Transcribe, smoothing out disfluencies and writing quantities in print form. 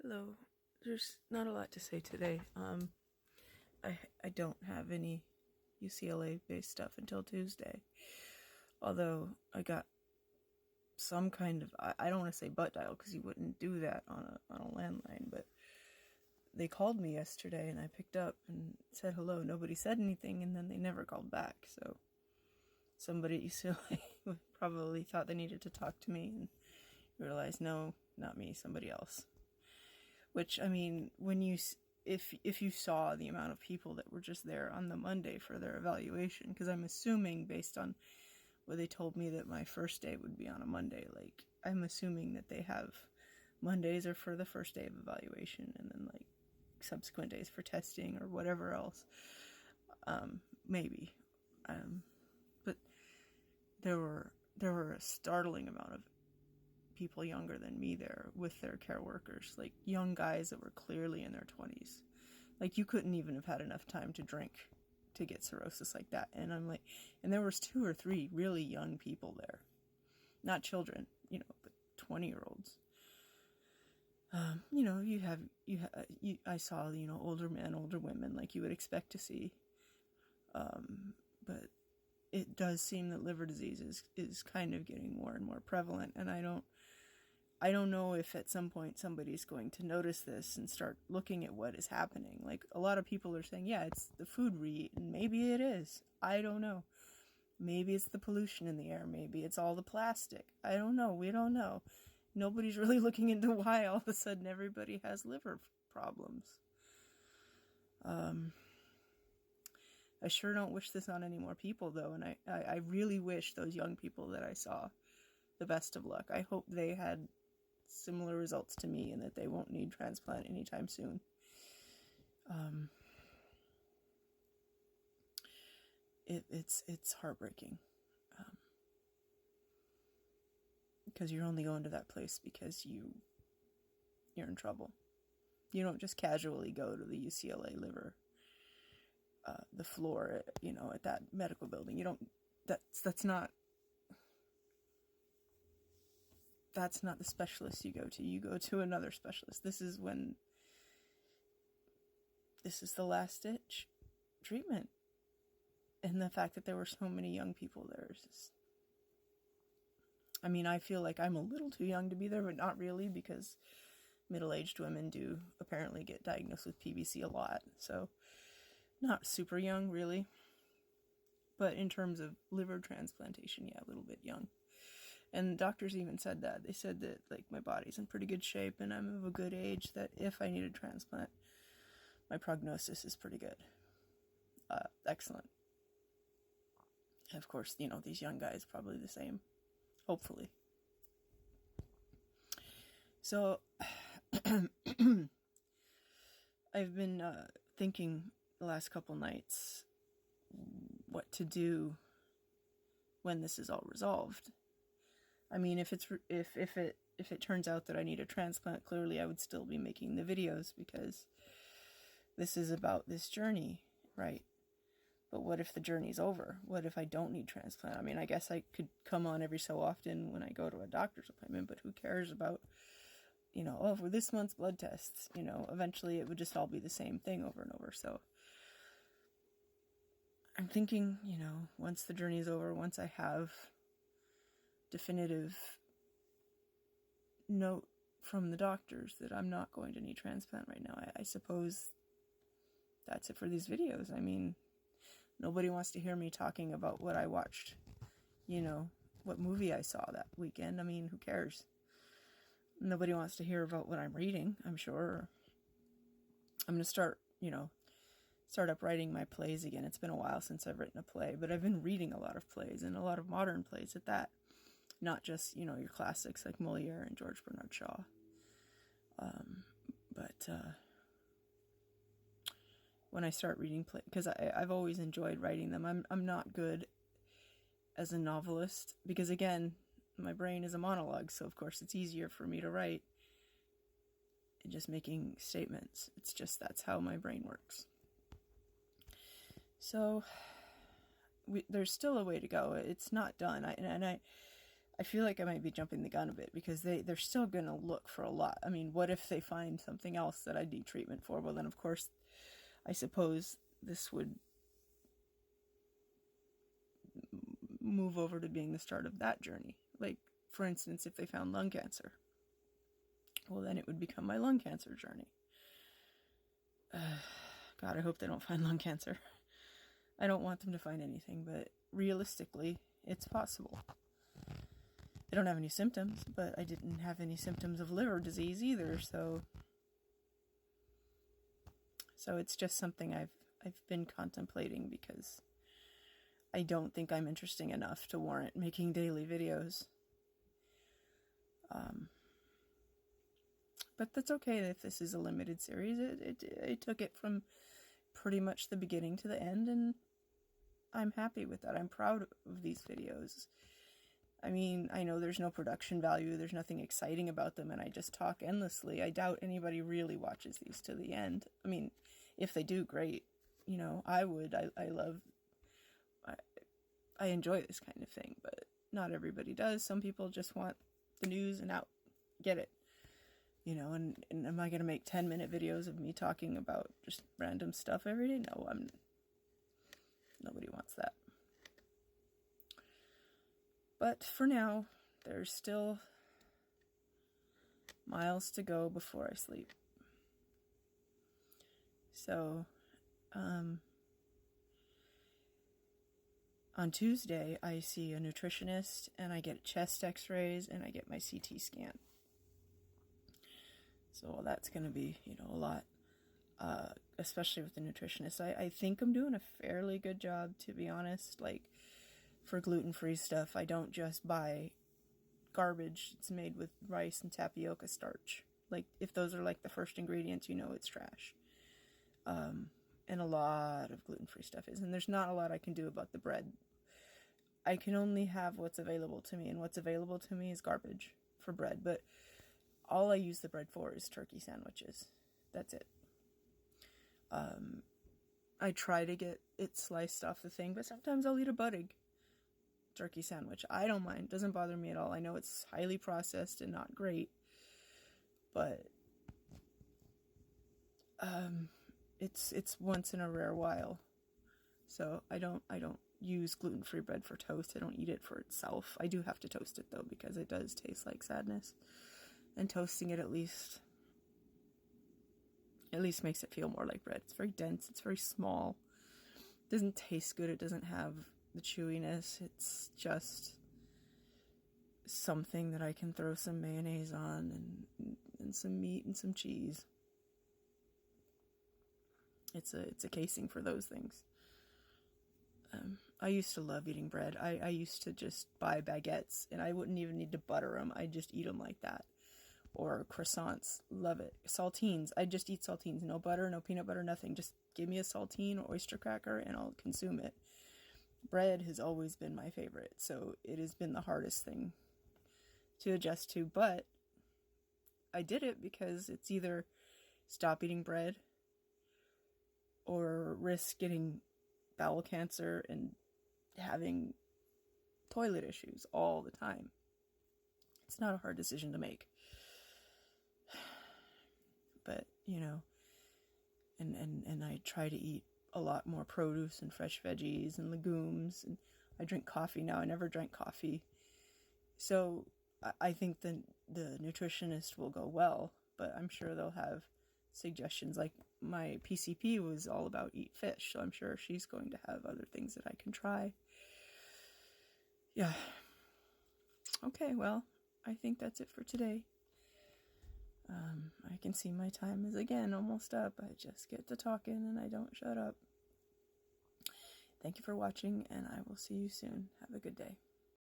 Hello. There's not a lot to say today. I don't have any UCLA based stuff until Tuesday. Although I got some kind of, I don't want to say butt dial because you wouldn't do that on a landline, but they called me yesterday and I picked up and said hello. Nobody said anything, and then they never called back. So somebody at UCLA probably thought they needed to talk to me and realized, no, not me, somebody else. Which, I mean, if you saw the amount of people that were just there on the Monday for their evaluation, because I'm assuming based on what they told me that my first day would be on a Monday, like, I'm assuming that they have Mondays are for the first day of evaluation and then, like, subsequent days for testing or whatever else. Maybe. But there were a startling amount of people younger than me there with their care workers, like young guys that were clearly in their 20s. Like, you couldn't even have had enough time to drink to get cirrhosis like that. And I'm like, and there was 2 or 3 really young people there, not children, but 20-year-olds. I saw, older men, older women, like you would expect to see. But it does seem that liver disease is kind of getting more and more prevalent, and I don't know if at some point somebody's going to notice this and start looking at what is happening. Like, a lot of people are saying, yeah, it's the food we eat, and maybe it is. I don't know. Maybe it's the pollution in the air. Maybe it's all the plastic. I don't know. We don't know. Nobody's really looking into why all of a sudden everybody has liver problems. I sure don't wish this on any more people, though, and I really wish those young people that I saw the best of luck. I hope they had similar results to me and that they won't need transplant anytime soon. It's heartbreaking. Because you're only going to that place because you're in trouble. You don't just casually go to the UCLA liver, the floor, at that medical building. You don't, that's not the specialist you go to. You go to another specialist. This is the last ditch treatment. And the fact that there were so many young people there is just, I mean, I feel like I'm a little too young to be there, but not really, because middle-aged women do apparently get diagnosed with PBC a lot. So, not super young, really. But in terms of liver transplantation, yeah, a little bit young. And doctors even said that. They said that, like, my body's in pretty good shape and I'm of a good age, that if I need a transplant, my prognosis is pretty good. Excellent. And of course, these young guys probably the same. Hopefully. So, I've been thinking the last couple nights what to do when this is all resolved. I mean, if it turns out that I need a transplant, clearly I would still be making the videos because this is about this journey, right? But what if the journey's over? What if I don't need transplant? I mean, I guess I could come on every so often when I go to a doctor's appointment, but who cares about, for this month's blood tests, eventually it would just all be the same thing over and over. So I'm thinking, once the journey is over, once I have definitive note from the doctors that I'm not going to need transplant right now, I suppose that's it for these videos. I mean, nobody wants to hear me talking about what I watched, what movie I saw that weekend. I mean, who cares? Nobody wants to hear about what I'm reading, I'm sure. I'm going to start up writing my plays again. It's been a while since I've written a play, but I've been reading a lot of plays, and a lot of modern plays at that. Not just, your classics like Moliere and George Bernard Shaw. But when I start reading plays, because I've always enjoyed writing them. I'm not good as a novelist, because again, my brain is a monologue, so of course it's easier for me to write and just making statements. It's just, that's how my brain works. So there's still a way to go. It's not done. I feel like I might be jumping the gun a bit because they're still going to look for a lot. I mean, what if they find something else that I need treatment for? Well, then, of course, I suppose this would move over to being the start of that journey. Like, for instance, if they found lung cancer, well, then it would become my lung cancer journey. God, I hope they don't find lung cancer. I don't want them to find anything, but realistically, it's possible. I don't have any symptoms, but I didn't have any symptoms of liver disease either, so it's just something I've been contemplating because I don't think I'm interesting enough to warrant making daily videos. But that's okay if this is a limited series. I took it from pretty much the beginning to the end, and I'm happy with that. I'm proud of these videos. I mean, I know there's no production value, there's nothing exciting about them, and I just talk endlessly. I doubt anybody really watches these to the end. I mean, if they do, great. You know, I would. I enjoy this kind of thing, but not everybody does. Some people just want the news and out. Get it. You know, and am I going to make 10-minute videos of me talking about just random stuff every day? No, nobody wants that. But for now, there's still miles to go before I sleep. So, on Tuesday, I see a nutritionist, and I get chest x-rays, and I get my CT scan. So that's going to be, a lot, especially with the nutritionist. I think I'm doing a fairly good job, to be honest. Like, for gluten-free stuff, I don't just buy garbage. It's made with rice and tapioca starch. Like, if those are like the first ingredients, it's trash. And a lot of gluten-free stuff is. And there's not a lot I can do about the bread. I can only have what's available to me, and what's available to me is garbage for bread. But all I use the bread for is turkey sandwiches. That's it. I try to get it sliced off the thing, but sometimes I'll eat a Buddig turkey sandwich. I don't mind. It doesn't bother me at all. I know it's highly processed and not great, but it's once in a rare while. So I don't use gluten-free bread for toast. I don't eat it for itself. I do have to toast it though, because it does taste like sadness. And toasting it at least makes it feel more like bread. It's very dense. It's very small. It doesn't taste good. It doesn't have the chewiness. It's just something that I can throw some mayonnaise on and some meat and some cheese. It's a casing for those things. I used to love eating bread. I used to just buy baguettes, and I wouldn't even need to butter them. I'd just eat them like that. Or croissants. Love it. Saltines. I just eat saltines. No butter, no peanut butter, nothing. Just give me a saltine or oyster cracker and I'll consume it. Bread has always been my favorite, so it has been the hardest thing to adjust to. But I did it because it's either stop eating bread or risk getting bowel cancer and having toilet issues all the time. It's not a hard decision to make. But, and I try to eat a lot more produce and fresh veggies and legumes, and I drink coffee now. I never drank coffee. So I think the nutritionist will go well, but I'm sure they'll have suggestions. Like my PCP was all about eat fish, so I'm sure she's going to have other things that I can try. Yeah. Okay, well, I think that's it for today. I can see my time is again almost up. I just get to talking and I don't shut up. Thank you for watching, and I will see you soon. Have a good day.